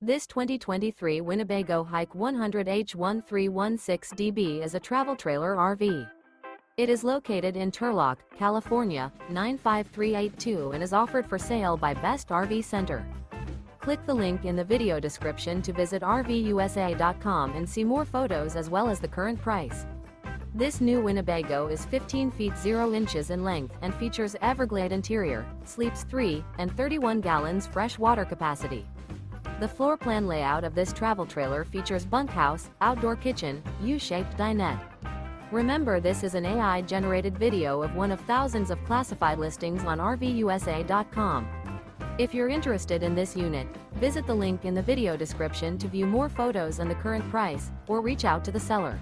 This 2023 Winnebago HIKE 100H1316DB is a travel trailer RV. It is located in Turlock, California, 95382 and is offered for sale by Best RV Center. Click the link in the video description to visit RVUSA.com and see more photos as well as the current price. This new Winnebago is 15 feet 0 inches in length and features Everglade interior, sleeps 3 and 31 gallons fresh water capacity. The floor plan layout of this travel trailer features bunkhouse, outdoor kitchen, U-shaped dinette. Remember, this is an AI-generated video of one of thousands of classified listings on RVUSA.com. If you're interested in this unit, visit the link in the video description to view more photos and the current price, or reach out to the seller.